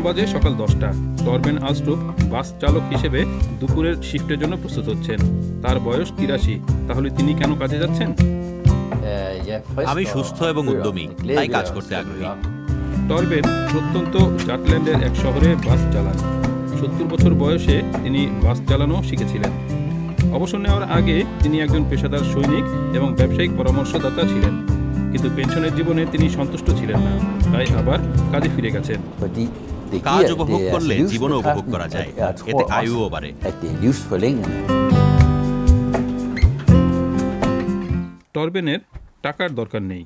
বাজে সকাল 10টা। টরবেন আলস্ট্রুপ বাস চালক হিসেবে দুপুরের শিফটের জন্য প্রস্তুত হচ্ছেন। তার বয়স 83। তাহলে তিনি কেন কাজে যাচ্ছেন? আমি সুস্থ এবং উদ্যমী, তাই কাজ করতে আগ্রহী। টরবেন প্রত্যন্ত জাটল্যান্ডের এক শহরে বাস চালান। 70 বছর বয়সে তিনি বাস চালানো শিখেছিলেন। অবসর নেওয়ার আগে তিনি একজন পেশাদার সৈনিক এবং ব্যবসায়িক পরামর্শদাতা ছিলেন। কিন্তু পেনশনের জীবনে তিনি সন্তুষ্ট ছিলেন না, তাই আবার কাজে ফিরে গেছেন। কাজ উপভোগ করলে জীবনও উপভোগ করা যায়, এতে আয়ুও বাড়ে। টরবেনের টাকার দরকার নেই।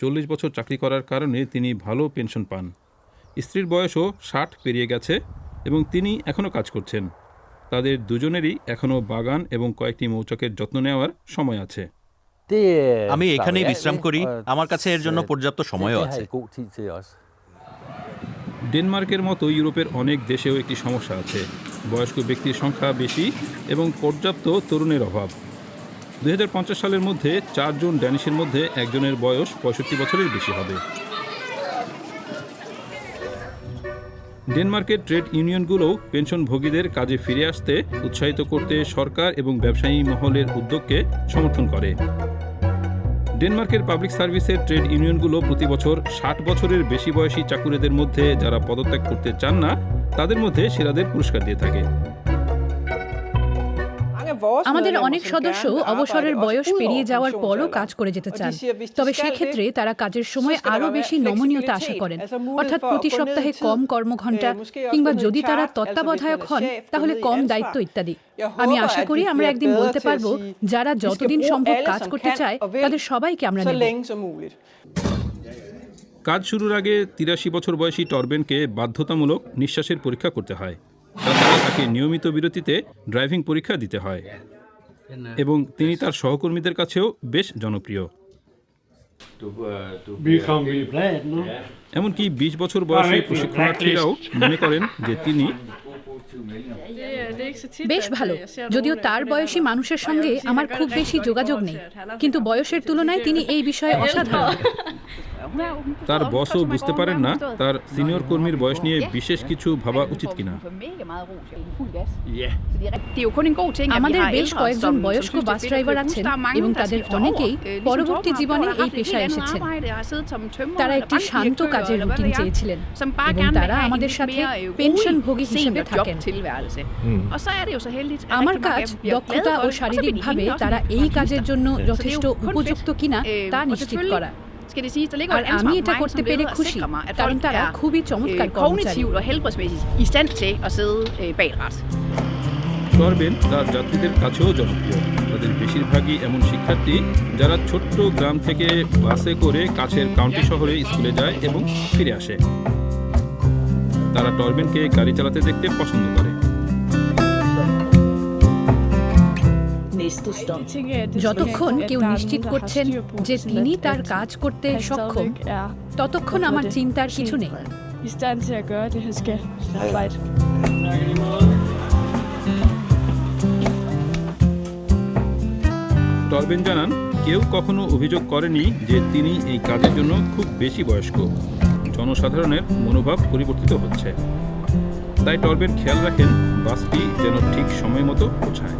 40 বছর চাকরি করার কারণে তিনি ভালো পেনশন পান। স্ত্রীর বয়সও 60 পেরিয়ে গেছে এবং তিনি এখনও কাজ করছেন। তাদের দুজনেরই এখনও বাগান এবং কয়েকটি মৌচাকের যত্ন নেওয়ার সময় আছে। আমি এখানেই বিশ্রাম করি, আমার কাছে এর জন্য পর্যাপ্ত সময়ও আছে। ডেনমার্কের মতো ইউরোপের অনেক দেশেও একটি সমস্যা আছে। বয়স্ক ব্যক্তির সংখ্যা বেশি এবং পর্যাপ্ত তরুণের অভাব। 2050 সালের মধ্যে 4 জন ড্যানিশের মধ্যে একজনের বয়স 65 বছরের বেশি হবে। ডেনমার্কের ট্রেড ইউনিয়নগুলোও পেনশনভোগীদের কাজে ফিরে আসতে উৎসাহিত করতে সরকার এবং ব্যবসায়ী মহলের উদ্যোগকে সমর্থন করে। ডেনমার্কের পাবলিক সার্ভিসের ট্রেড ইউনিয়নগুলো প্রতি বছর 60 বছরের বেশি বয়সী চাকুরিদের মধ্যে যারা পদত্যাগ করতে চান না, তাদের মধ্যে সেরাদের পুরস্কার দিয়ে থাকে। আমাদের অনেক সদস্য অবসরের বয়স পেরিয়ে যাওয়ার পরও কাজ করে যেতে চান, তবে সেক্ষেত্রে তারা কাজের সময় আরও বেশি নমনীয়তা আশা করেন, অর্থাৎ প্রতি সপ্তাহে কম কর্মঘণ্টা, কিংবা যদি তারা তত্ত্বাবধায়ক হন তাহলে কম দায়িত্ব ইত্যাদি। আমি আশা করি আমরা একদিন বলতে পারবো যারা যতদিন সম্ভব কাজ করতে চায় তাদের সবাইকে আমরা নেব। কাজ শুরুর আগে 83 বছর বয়সী টরবেনকে বাধ্যতামূলক নিঃশ্বাসের পরীক্ষা করতে হয়। তাছাড়া তাকে নিয়মিত বিরতিতে ড্রাইভিং পরীক্ষা দিতে হয় এবং তিনি তার সহকর্মীদের কাছেও বেশ জনপ্রিয়। এমনকি 20 বছর বয়সী প্রশিক্ষণার্থীরাও মনে করেন যে তিনি বেশ ভালো, যদিও তার বয়সী মানুষের সঙ্গে আমার খুব বেশি যোগাযোগ নেই, কিন্তু বয়সের তুলনায় তিনি এই বিষয়ে অসাধারণ। তার বসও বুঝতে পারেন না তার সিনিয়র কর্মীর বয়স নিয়ে বিশেষ কিছু ভাবা উচিত কিনা। আমাদের বেশ কয়েকজন বয়স্ক বাস ড্রাইভার আছেন এবং তাদের অনেকেই পরবর্তী জীবনে এই পেশায় এসেছেন। তারা একটি শান্ত কাজের রুটিন চেয়েছিলেন এবং তারা আমাদের সাথে পেনশনভোগী হিসেবে থাকেন। আমার কাজ দক্ষতা ও শারীরিকভাবে তারা এই কাজের জন্য যথেষ্ট উপযুক্ত কিনা তা নিশ্চিত করা। আর আমি এটা করতে পেরে খুশি, কারণ তারা খুবই চমৎকার কর্মচারী। টরবেন তার যাত্রীদের কাছেও জনপ্রিয়। তাদের বেশিরভাগই এমন শিক্ষার্থী যারা ছোট্ট গ্রাম থেকে বাসে করে কাছের কাউন্টি শহরে স্কুলে যায় এবং ফিরে আসে। তারা টরবেনকে গাড়ি চালাতে দেখতে পছন্দ করে। যতক্ষণ কেউ নিশ্চিত করছেন যে তিনি তার কাজ করতে সক্ষম, ততক্ষণ আমার চিন্তার কিছু নেই। টরবেন জানান, কেউ কখনো অভিযোগ করেনি যে তিনি এই কাজের জন্য খুব বেশি বয়স্ক। জনসাধারণের মনোভাব পরিবর্তিত হচ্ছে। তাই টরবেন খেয়াল রাখেন বাসটি যেন ঠিক সময় মতো পৌঁছায়।